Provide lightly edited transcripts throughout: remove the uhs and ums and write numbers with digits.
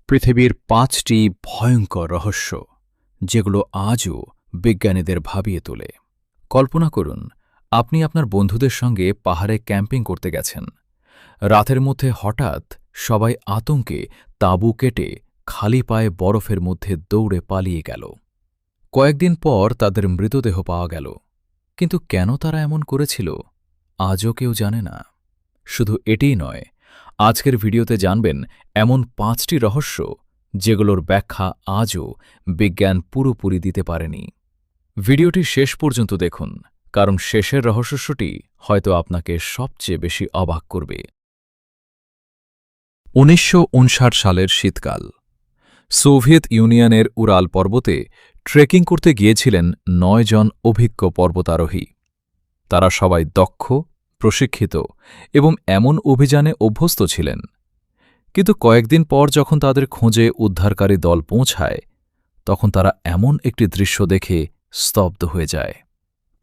পৃথিবীর ৫টি ভয়ঙ্কর রহস্য যেগুলো আজও বিজ্ঞানীদের ভাবিয়ে তোলে। কল্পনা করুন, আপনি আপনার বন্ধুদের সঙ্গে পাহাড়ে ক্যাম্পিং করতে গেছেন। রাতের মধ্যে হঠাৎ সবাই আতঙ্কে তাঁবু কেটে খালি পায়ে বরফের মধ্যে দৌড়ে পালিয়ে গেল। কয়েকদিন পর তাদের মৃতদেহ পাওয়া গেল, কিন্তু কেন তারা এমন করেছিল আজও কেউ জানে না। শুধু এটিই নয়, আজকের ভিডিওতে জানবেন এমন ৫টি রহস্য যেগুলোর ব্যাখ্যা আজও বিজ্ঞান পুরোপুরি দিতে পারেনি। ভিডিওটি শেষ পর্যন্ত দেখুন, কারণ শেষের রহস্যটি হয়তো আপনাকে সবচেয়ে বেশি অবাক করবে। ১৯৫৯ সালের শীতকাল। সোভিয়েত ইউনিয়নের উরাল পর্বতে ট্রেকিং করতে গিয়েছিলেন ৯ জন অভিজ্ঞ পর্বতারোহী। তারা সবাই দক্ষ, প্রশিক্ষিত এবং এমন অভিযানে অভ্যস্ত ছিলেন। কিন্তু কয়েকদিন পর যখন তাদের খোঁজে উদ্ধারকারী দল পৌঁছায়, তখন তারা এমন একটি দৃশ্য দেখে স্তব্ধ হয়ে যায়।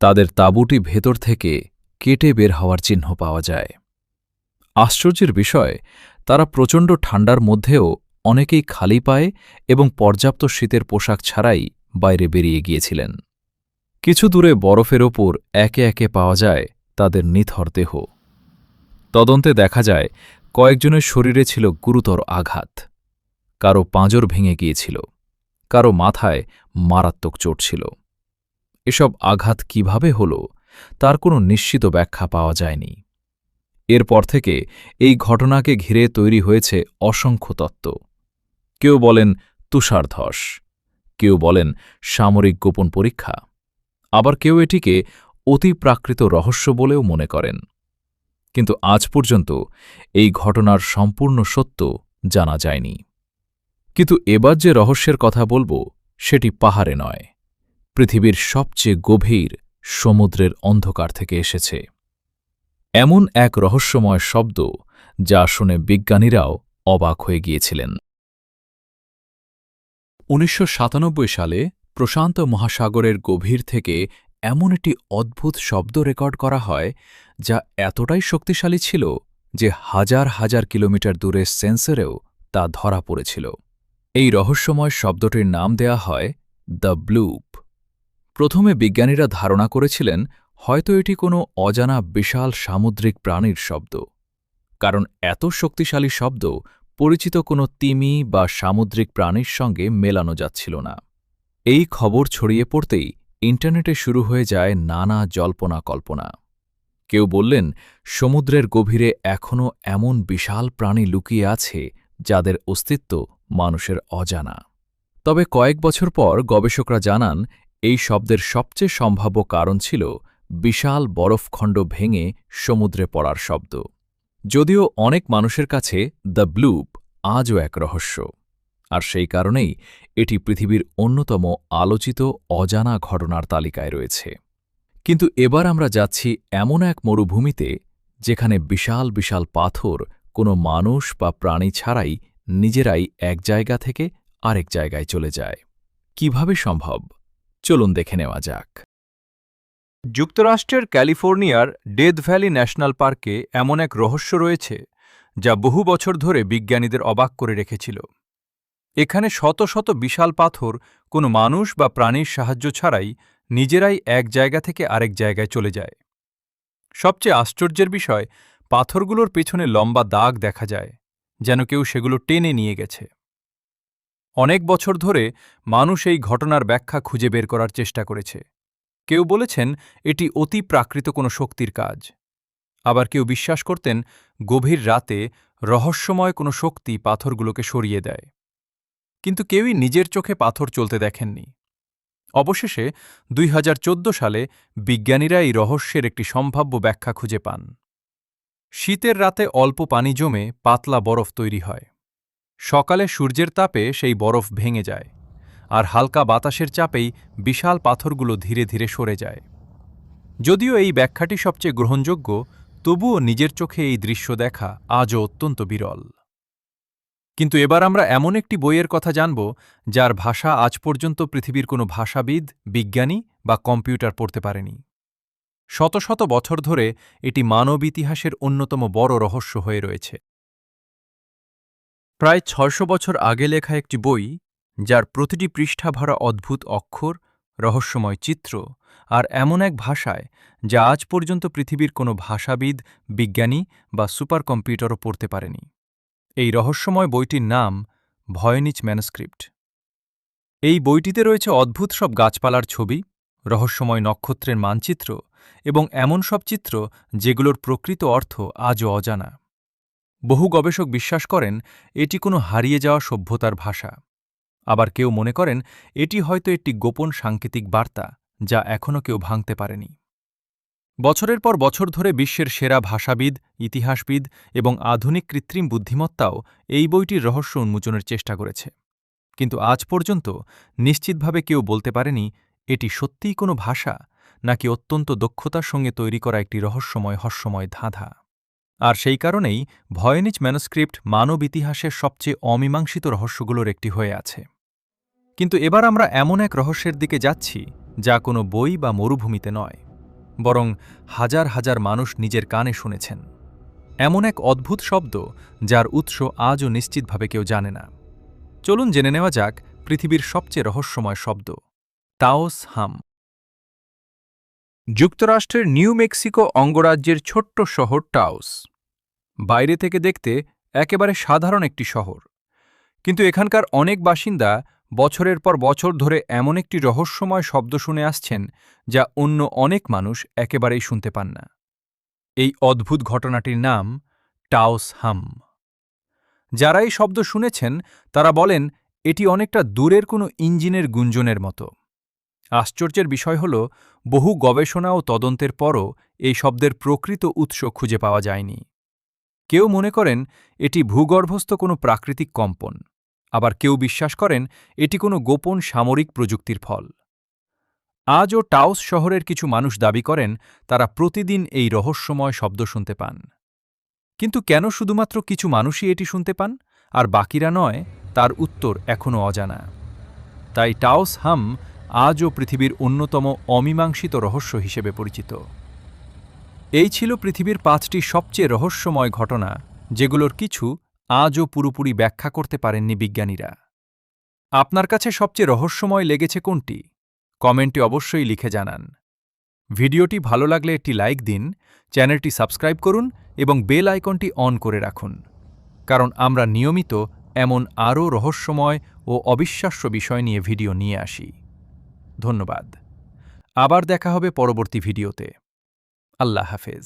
তাদের তাঁবুটি ভেতর থেকে কেটে বের হওয়ার চিহ্ন পাওয়া যায়। আশ্চর্যের বিষয়, তারা প্রচণ্ড ঠান্ডার মধ্যেও অনেকেই খালি পায়ে এবং পর্যাপ্ত শীতের পোশাক ছাড়াই বাইরে বেরিয়ে গিয়েছিলেন। কিছু দূরে বরফের ওপর একে একে পাওয়া যায় তাদের নিথর দেহ। তদন্তে দেখা যায় কয়েকজনের শরীরে ছিল গুরুতর আঘাত। কারো পাঁজর ভেঙে গিয়েছিল, কারো মাথায় মারাত্মক চোট ছিল। এসব আঘাত কিভাবে হল তার কোনো নিশ্চিত ব্যাখ্যা পাওয়া যায়নি। এরপর থেকে এই ঘটনাকে ঘিরে তৈরি হয়েছে অসংখ্য তত্ত্ব। কেউ বলেন তুষারধস, কেউ বলেন সামরিক গোপন পরীক্ষা, আবার কেউ এটিকে অতিপ্রাকৃত রহস্য বলেও মনে করেন। কিন্তু আজ পর্যন্ত এই ঘটনার সম্পূর্ণ সত্য জানা যায়নি। কিন্তু এবার যে রহস্যের কথা বলবো সেটি পাহাড়ে নয়, পৃথিবীর সবচেয়ে গভীর সমুদ্রের অন্ধকার থেকে এসেছে। এমন এক রহস্যময় শব্দ যা শুনে বিজ্ঞানীরাও অবাক হয়ে গিয়েছিলেন। ১৯৯৭ সালে প্রশান্ত মহাসাগরের গভীর থেকে এমন একটি অদ্ভুত শব্দ রেকর্ড করা হয় যা এতটাই শক্তিশালী ছিল যে হাজার হাজার কিলোমিটার দূরের সেন্সরেও তা ধরা পড়েছিল। এই রহস্যময় শব্দটির নাম দেয়া হয় দ্য ব্লুপ। প্রথমে বিজ্ঞানীরা ধারণা করেছিলেন হয়তো এটি কোনো অজানা বিশাল সামুদ্রিক প্রাণীর শব্দ, কারণ এত শক্তিশালী শব্দ পরিচিত কোনো তিমি বা সামুদ্রিক প্রাণীর সঙ্গে মেলানো যাচ্ছিল না। এই খবর ছড়িয়ে পড়তেই ইন্টারনেটে শুরু হয়ে যায় নানা জল্পনা কল্পনা। কেউ বললেন সমুদ্রের গভীরে এখনও এমন বিশাল প্রাণী লুকিয়ে আছে যাদের অস্তিত্ব মানুষের অজানা। তবে কয়েক বছর পর গবেষকরা জানান এই শব্দের সবচেয়ে সম্ভাব্য কারণ ছিল বিশাল বরফখণ্ড ভেঙে সমুদ্রে পড়ার শব্দ। যদিও অনেক মানুষের কাছে দ্য ব্লুপ আজও এক রহস্য, আর সেই কারণেই এটি পৃথিবীর অন্যতম আলোচিত অজানা ঘটনার তালিকায় রয়েছে। কিন্তু এবার আমরা যাচ্ছি এমন এক মরুভূমিতে যেখানে বিশাল বিশাল পাথর কোনো মানুষ বা প্রাণী ছাড়াই নিজেরাই এক জায়গা থেকে আরেক জায়গায় চলে যায়। কিভাবে সম্ভব? চলুন দেখে নেওয়া যাক। যুক্তরাষ্ট্রের ক্যালিফোর্নিয়ার ডেথ ভ্যালি ন্যাশনাল পার্কে এমন এক রহস্য রয়েছে যা বহু বছর ধরে বিজ্ঞানীদের অবাক করে রেখেছিল। এখানে শত শত বিশাল পাথর কোনো মানুষ বা প্রাণীর সাহায্য ছাড়াই নিজেরাই এক জায়গা থেকে আরেক জায়গায় চলে যায়। সবচেয়ে আশ্চর্যের বিষয়, পাথরগুলোর পেছনে লম্বা দাগ দেখা যায়, যেন কেউ সেগুলো টেনে নিয়ে গেছে। অনেক বছর ধরে মানুষ এই ঘটনার ব্যাখ্যা খুঁজে বের করার চেষ্টা করেছে। কেউ বলেছেন এটি অতি প্রাকৃত কোনো শক্তির কাজ, আবার কেউ বিশ্বাস করতেন গভীর রাতে রহস্যময় কোনো শক্তি পাথরগুলোকে সরিয়ে দেয়। কিন্তু কেউই নিজের চোখে পাথর চলতে দেখেননি। অবশেষে ২০১৪ সালে বিজ্ঞানীরা এই রহস্যের একটি সম্ভাব্য ব্যাখ্যা খুঁজে পান। শীতের রাতে অল্প পানি জমে পাতলা বরফ তৈরি হয়। সকালে সূর্যের তাপে সেই বরফ ভেঙে যায়, আর হালকা বাতাসের চাপেই বিশাল পাথরগুলো ধীরে ধীরে সরে যায়। যদিও এই ব্যাখ্যাটি সবচেয়ে গ্রহণযোগ্য, তবুও নিজের চোখে এই দৃশ্য দেখা আজও অত্যন্ত বিরল। কিন্তু এবার আমরা এমন একটি বইয়ের কথা জানব যার ভাষা আজ পর্যন্ত পৃথিবীর কোনো ভাষাবিদ, বিজ্ঞানী বা কম্পিউটার পড়তে পারেনি। শত শত বছর ধরে এটি মানব ইতিহাসের অন্যতম বড় রহস্য হয়ে রয়েছে। প্রায় ৬০০ বছর আগে লেখা একটি বই, যার প্রতিটি পৃষ্ঠা ভরা অদ্ভুত অক্ষর, রহস্যময় চিত্র আর এমন এক ভাষায় যা আজ পর্যন্ত পৃথিবীর কোনো ভাষাবিদ, বিজ্ঞানী বা সুপার কম্পিউটারও পড়তে পারেনি। এই রহস্যময় বইটির নাম ভয়নিচ ম্যানুস্ক্রিপ্ট। এই বইটিতে রয়েছে অদ্ভুত সব গাছপালার ছবি, রহস্যময় নক্ষত্রের মানচিত্র এবং এমন সব চিত্র যেগুলোর প্রকৃত অর্থ আজও অজানা। বহু গবেষক বিশ্বাস করেন এটি কোনো হারিয়ে যাওয়া সভ্যতার ভাষা। আবার কেউ মনে করেন এটি হয়তো একটি গোপন সাংকেতিক বার্তা যা এখনও কেউ ভাঙতে পারেনি। বছরের পর বছর ধরে বিশ্বের সেরা ভাষাবিদ, ইতিহাসবিদ এবং আধুনিক কৃত্রিম বুদ্ধিমত্তাও এই বইটির রহস্য উন্মোচনের চেষ্টা করেছে। কিন্তু আজ পর্যন্ত নিশ্চিতভাবে কেউ বলতে পারেনি এটি সত্যিই কোনো ভাষা নাকি অত্যন্ত দক্ষতার সঙ্গে তৈরি করা একটি রহস্যময় ধাঁধা। আর সেই কারণেই ভয়নিচ ম্যানুস্ক্রিপ্ট মানব ইতিহাসের সবচেয়ে অমীমাংসিত রহস্যগুলোর একটি হয়ে আছে। কিন্তু এবার আমরা এমন এক রহস্যের দিকে যাচ্ছি যা কোনো বই বা মরুভূমিতে নয়, বরং হাজার হাজার মানুষ নিজের কানে শুনেছেন। এমন এক অদ্ভুত শব্দ যার উৎস আজও নিশ্চিতভাবে কেউ জানে না। চলুন জেনে নেওয়া যাক পৃথিবীর সবচেয়ে রহস্যময় শব্দ, তাওস হাম। যুক্তরাষ্ট্রের নিউ মেক্সিকো অঙ্গরাজ্যের ছোট্ট শহর টাওস। বাইরে থেকে দেখতে একেবারে সাধারণ একটি শহর, কিন্তু এখানকার অনেক বাসিন্দা বছরের পর বছর ধরে এমন একটি রহস্যময় শব্দ শুনে আসছেন যা অন্য অনেক মানুষ একেবারেই শুনতে পান না। এই অদ্ভুত ঘটনাটির নাম টাওস হাম। যারা এই শব্দ শুনেছেন তারা বলেন এটি অনেকটা দূরের কোনো ইঞ্জিনের গুঞ্জনের মতো। আশ্চর্যের বিষয় হল, বহু গবেষণা ও তদন্তের পরও এই শব্দের প্রকৃত উৎস খুঁজে পাওয়া যায়নি। কেউ মনে করেন এটি ভূগর্ভস্থ কোনো প্রাকৃতিক কম্পন, আবার কেউ বিশ্বাস করেন এটি কোনো গোপন সামরিক প্রযুক্তির ফল। আজও টাওস শহরের কিছু মানুষ দাবি করেন তারা প্রতিদিন এই রহস্যময় শব্দ শুনতে পান। কিন্তু কেন শুধুমাত্র কিছু মানুষই এটি শুনতে পান আর বাকিরা নয়, তার উত্তর এখনও অজানা। তাই টাওস হাম আজও পৃথিবীর অন্যতম অমীমাংসিত রহস্য হিসেবে পরিচিত। এই ছিল পৃথিবীর ৫টি সবচেয়ে রহস্যময় ঘটনা, যেগুলোর কিছু আজও পুরোপুরি ব্যাখ্যা করতে পারেননি বিজ্ঞানীরা। আপনার কাছে সবচেয়ে রহস্যময় লেগেছে কোনটি? কমেন্টে অবশ্যই লিখে জানান। ভিডিওটি ভালো লাগলে একটি লাইক দিন, চ্যানেলটি সাবস্ক্রাইব করুন এবং বেল আইকনটি অন করে রাখুন, কারণ আমরা নিয়মিত এমন আরও রহস্যময় ও অবিশ্বাস্য বিষয় নিয়ে ভিডিও নিয়ে আসি। ধন্যবাদ। আবার দেখা হবে পরবর্তী ভিডিওতে। আল্লাহ হাফেজ।